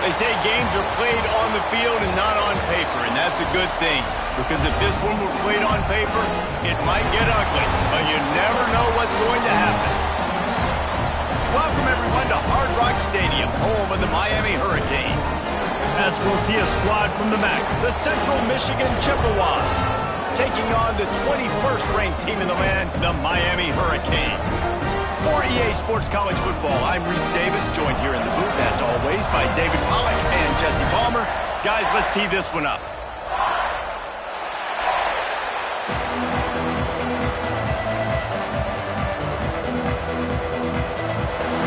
They say games are played on the field and not on paper, and that's a good thing. Because if this one were played on paper, it might get ugly, but you never know what's going to happen. Welcome, everyone, to Hard Rock Stadium, home of the Miami Hurricanes. As we'll see a squad from the MAC, the Central Michigan Chippewas, taking on the 21st ranked team in the land, the Miami Hurricanes. For EA Sports College Football, I'm Reese Davis, joined here in the booth, as always, by David Pollack and Jesse Palmer. Guys, let's tee this one up.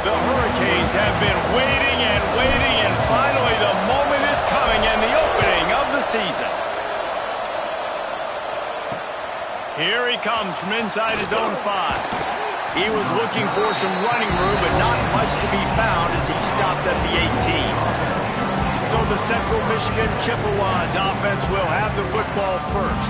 The Hurricanes have been waiting, and finally the moment is coming and the opening of the season. Here he comes from inside his own 5. He was looking for some running room, but not much to be found as he stopped at the 18. So the Central Michigan Chippewas offense will have the football first.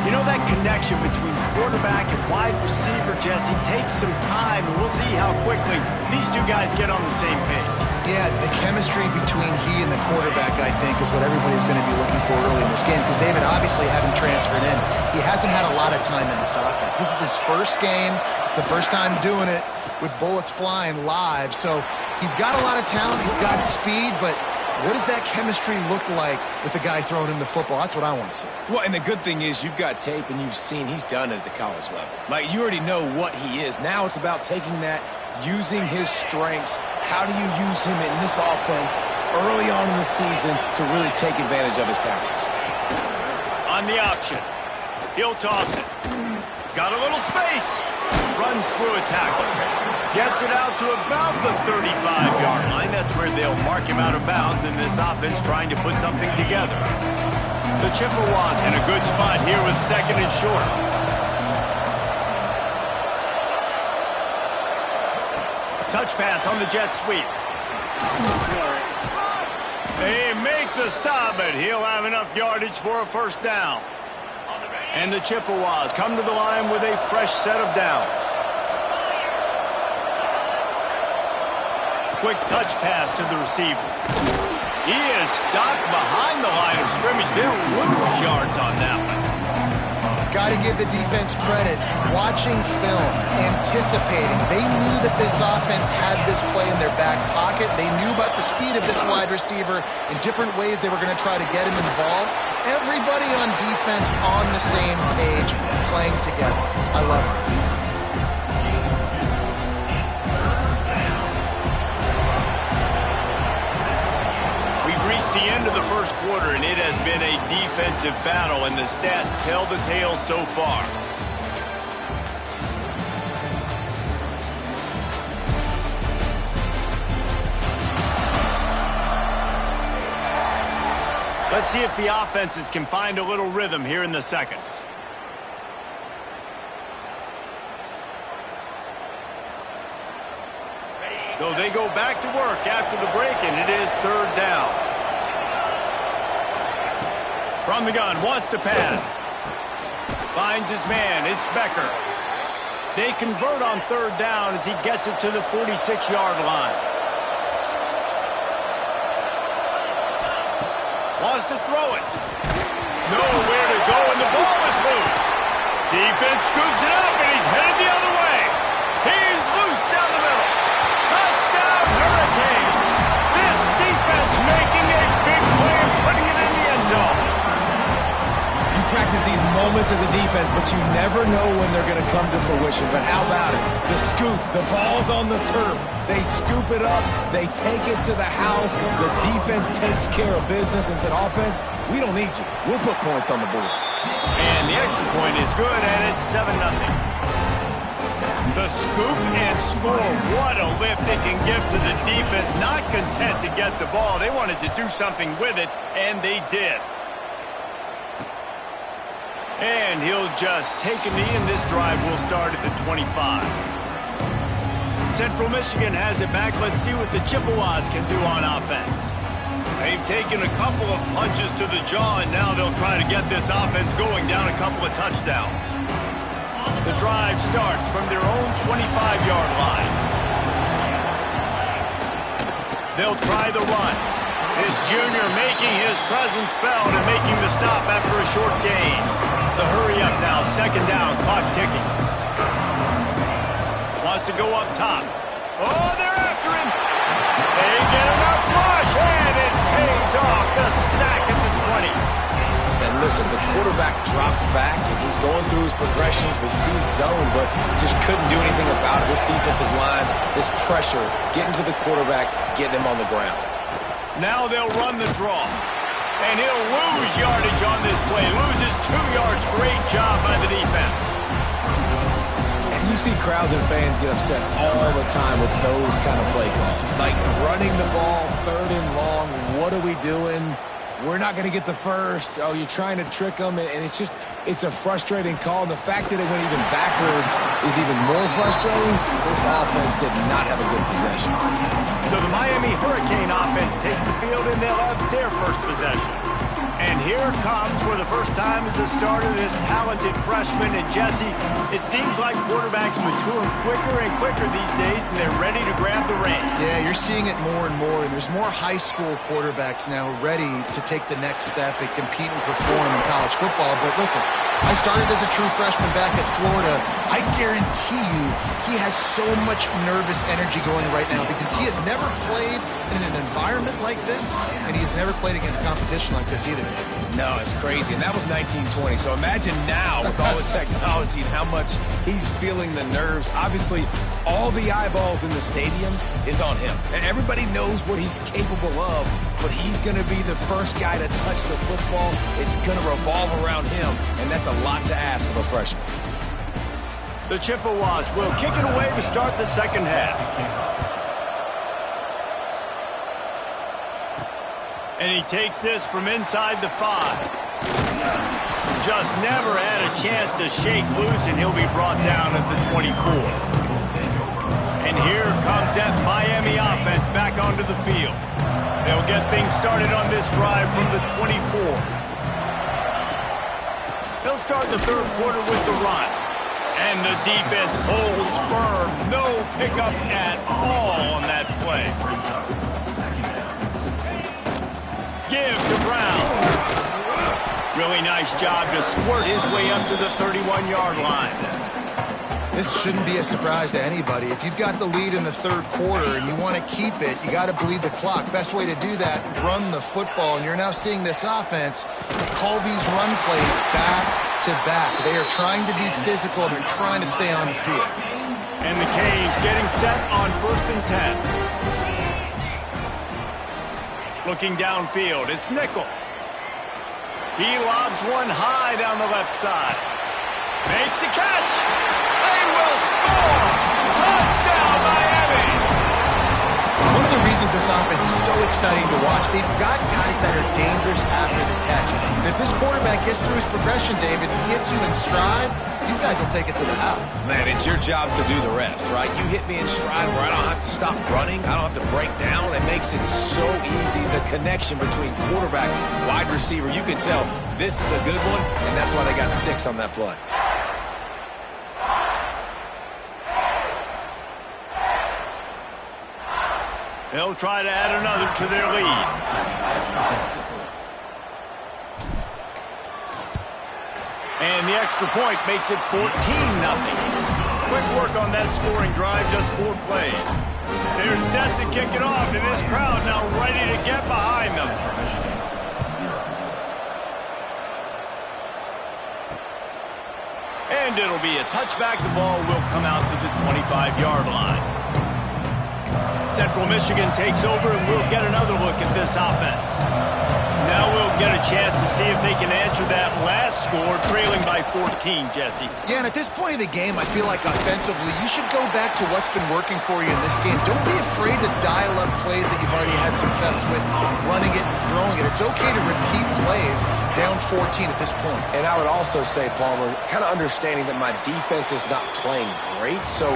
You know, that connection between quarterback and wide receiver, Jesse, takes some time, and we'll see how quickly these two guys get on the same page. Yeah, the chemistry between he and the quarterback, I think, is what everybody's going to be looking for early in this game. Because David, obviously, having transferred in, he hasn't had a lot of time in this offense. This is his first game. It's the first time doing it with bullets flying live. So he's got a lot of talent. He's got speed, but what does that chemistry look like with the guy throwing him the football? That's what I want to see. Well, and the good thing is you've got tape and you've seen he's done it at the college level. Like, you already know what he is. Now it's about taking that, using his strengths. How do you use him in this offense early on in the season to really take advantage of his talents? On the option, he'll toss it. Got a little space. Runs through a tackle. Gets it out to about the 35-yard line. That's where they'll mark him out of bounds in this offense trying to put something together. The Chippewas in a good spot here with 2nd and short. Touch pass on the jet sweep. They make the stop, but he'll have enough yardage for a first down. And the Chippewas come to the line with a fresh set of downs. Quick touch pass to the receiver. He is stopped behind the line of scrimmage. They'll lose yards on that one. Got to give the defense credit. Watching film, anticipating. They knew that this offense had this play in their back pocket. They knew about the speed of this wide receiver in different ways they were going to try to get him involved. Everybody on defense on the same page, playing together. I love it. The end of the first quarter, and it has been a defensive battle, and the stats tell the tale so far. Let's see if the offenses can find a little rhythm here in the second. So they go back to work after the break, and it is 3rd down. From the gun, wants to pass. Finds his man, it's Becker. They convert on 3rd down as he gets it to the 46-yard line. Wants to throw it. Nowhere to go, and the ball is loose. Defense scoops it up, and he's headed the other way. He's loose down the middle. Touchdown, Hurricane. This defense making a big play and putting it in the end zone. Practice these moments as a defense, but you never know when they're going to come to fruition. But how about it? The scoop, the ball's on the turf. They scoop it up. They take it to the house. The defense takes care of business and said, offense, we don't need you. We'll put points on the board. And the extra point is good, and it's 7-0. The scoop and score. What a lift it can give to the defense. Not content to get the ball. They wanted to do something with it, and they did. And he'll just take a knee, and this drive will start at the 25. Central Michigan has it back. Let's see what the Chippewas can do on offense. They've taken a couple of punches to the jaw, and now they'll try to get this offense going down a couple of touchdowns. The drive starts from their own 25-yard line. They'll try the run. His junior making his presence felt and making the stop after a short gain. The hurry up now, second down, clock ticking. Wants to go up top. Oh, they're after him. They get enough rush, and it pays off. The sack at the 20. And listen, the quarterback drops back, and he's going through his progressions, but sees zone, but just couldn't do anything about it. This defensive line, this pressure, getting to the quarterback, getting him on the ground. Now they'll run the draw. And he'll lose yardage on this play. Loses 2 yards. Great job by the defense. And you see crowds and fans get upset all the time with those kind of play calls. Like running the ball, 3rd and long, what are we doing? We're not going to get the first. Oh, you're trying to trick them. And it's a frustrating call. And the fact that it went even backwards is even more frustrating. This offense did not have a good possession. So the Miami Hurricane offense takes the field, and they'll have their first possession. And here comes, for the first time as a starter, this talented freshman. And Jesse, it seems like quarterbacks mature quicker and quicker these days, and they're ready to grab the reins. Yeah, you're seeing it more and more, and there's more high school quarterbacks now ready to take the next step and compete and perform in college football. But listen, I started as a true freshman back at Florida. I guarantee you he has so much nervous energy going right now because he has never played in an environment like this, and he has never played against competition like this either. No, it's crazy. And that was 1920. So imagine now with all the technology and how much he's feeling the nerves. Obviously, all the eyeballs in the stadium is on him. And everybody knows what he's capable of, but he's going to be the first guy to touch the football. It's going to revolve around him, and that's a lot to ask of a freshman. The Chippewas will kick it away to start the second half. And he takes this from inside the 5. Just never had a chance to shake loose, and he'll be brought down at the 24. And here comes that Miami offense back onto the field. They'll get things started on this drive from the 24. They'll start the third quarter with the run. And the defense holds firm. No pickup at all on that play. Give to Brown. Really nice job to squirt his way up to the 31-yard line. This shouldn't be a surprise to anybody. If you've got the lead in the third quarter and you want to keep it, you got to bleed the clock. Best way to do that, run the football. And you're now seeing this offense call these run plays back to back. They are trying to be physical. They're trying to stay on the field. And the Canes getting set on 1st and 10. Looking downfield, it's Nickel. He lobs one high down the left side. Makes the catch. They will score. Touchdown, Miami. One of the reasons this offense is so exciting to watch, they've got guys that are dangerous after the catch. And if this quarterback gets through his progression, David, he hits you in stride, these guys will take it to the house. Man, it's your job to do the rest, right? You hit me in stride where I don't have to stop running. I don't have to break down. It makes it so easy. The connection between quarterback, wide receiver, you can tell this is a good one, and that's why they got 6 on that play. They'll try to add another to their lead. And the extra point makes it 14-0. Quick work on that scoring drive, just 4 plays. They're set to kick it off, and this crowd now ready to get behind them. And it'll be a touchback. The ball will come out to the 25-yard line. Central Michigan takes over, and we'll get another look at this offense. Now we'll get a chance to see if they can answer that last score, trailing by 14, Jesse. Yeah, and at this point of the game, I feel like offensively, you should go back to what's been working for you in this game. Don't be afraid to dial up plays that you've already had success with, running it and throwing it. It's okay to repeat plays down 14 at this point. And I would also say, Palmer, kind of understanding that my defense is not playing great, so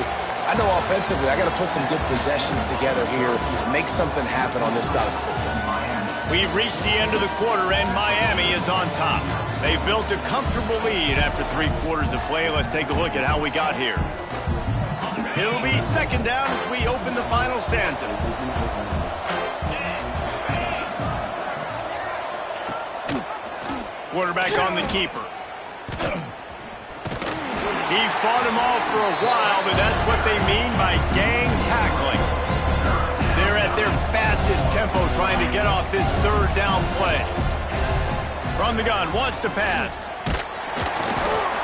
I know offensively I got to put some good possessions together here and make something happen on this side of the football. We've reached the end of the quarter, and Miami is on top. They've built a comfortable lead after 3 quarters of play. Let's take a look at how we got here. It'll be second down as we open the final stanza. Quarterback on the keeper. He fought him off for a while, but that's what they mean by gang tackling. They're at their fastest tempo trying to get off this third down play. From the gun, wants to pass.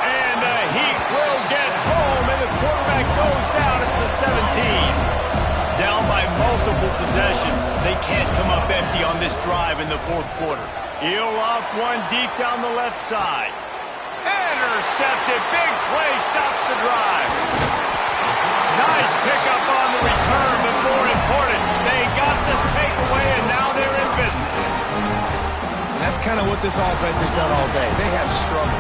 And the Heat will get home, and the quarterback goes down at the 17. Down by multiple possessions. They can't come up empty on this drive in the fourth quarter. He'll loft one deep down the left side. Intercepted. Big play stops the drive. Nice pickup on the return, but more important, they got the takeaway, and now they're in business. That's kind of what this offense has done all day. They have struggled.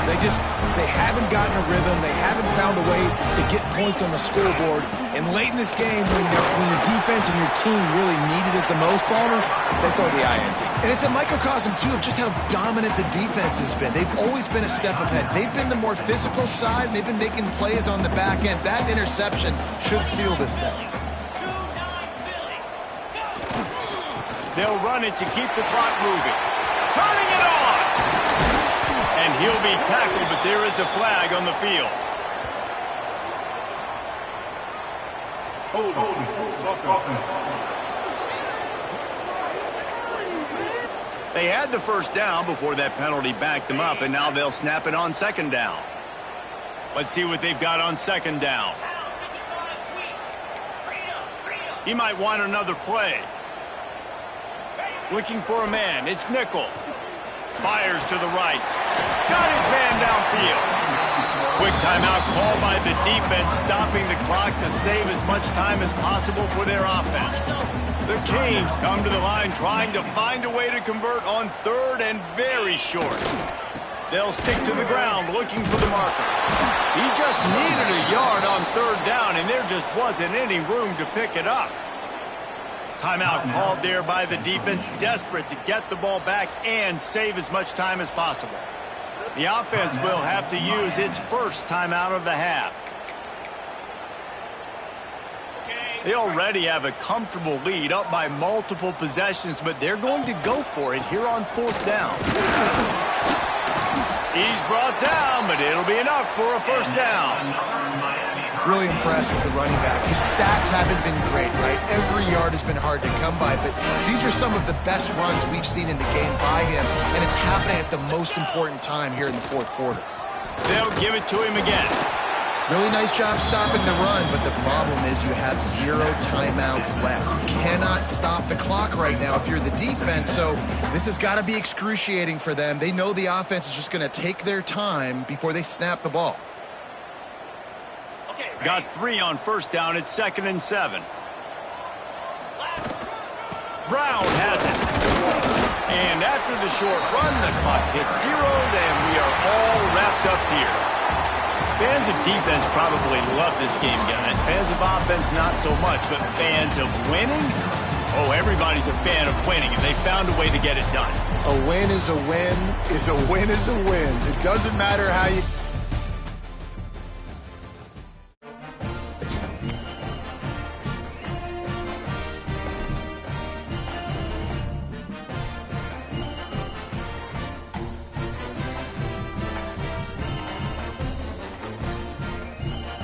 They haven't gotten a rhythm. They haven't found a way to get points on the scoreboard. And late in this game, when your defense and your team really needed it the most, Palmer, they throw the INT. And it's a microcosm, too, of just how dominant the defense has been. They've always been a step ahead. They've been the more physical side. They've been making plays on the back end. That interception should seal this thing. They'll run it to keep the clock moving. Turning it on! And he'll be tackled, but there is a flag on the field. They had the first down before that penalty backed them up, and now they'll snap it on second down. Let's see what they've got on second down. He might want another play. Looking for a man. It's nickel. Fires to the right. Got his man downfield. Quick timeout called by the defense, stopping the clock to save as much time as possible for their offense. The Canes come to the line trying to find a way to convert on third and very short. They'll stick to the ground looking for the marker. He just needed a yard on third down, and there just wasn't any room to pick it up. Timeout called there by the defense, desperate to get the ball back and save as much time as possible. The offense will have to use its first timeout of the half. They already have a comfortable lead, up by multiple possessions, but they're going to go for it here on fourth down. He's brought down, but it'll be enough for a first down. Really impressed with the running back. His stats haven't been great, right? Every yard has been hard to come by, but these are some of the best runs we've seen in the game by him, and it's happening at the most important time here in the fourth quarter. They'll give it to him again. Really nice job stopping the run, but the problem is you have 0 timeouts left. You cannot stop the clock right now if you're the defense, so this has got to be excruciating for them. They know the offense is just going to take their time before they snap the ball. Got 3 on first down. It's 2nd and 7. Brown has it. And after the short run, the clock hits 0, and we are all wrapped up here. Fans of defense probably love this game, guys. Fans of offense, not so much. But fans of winning? Oh, everybody's a fan of winning, and they found a way to get it done. A win is a win is a win is a win. It doesn't matter how you...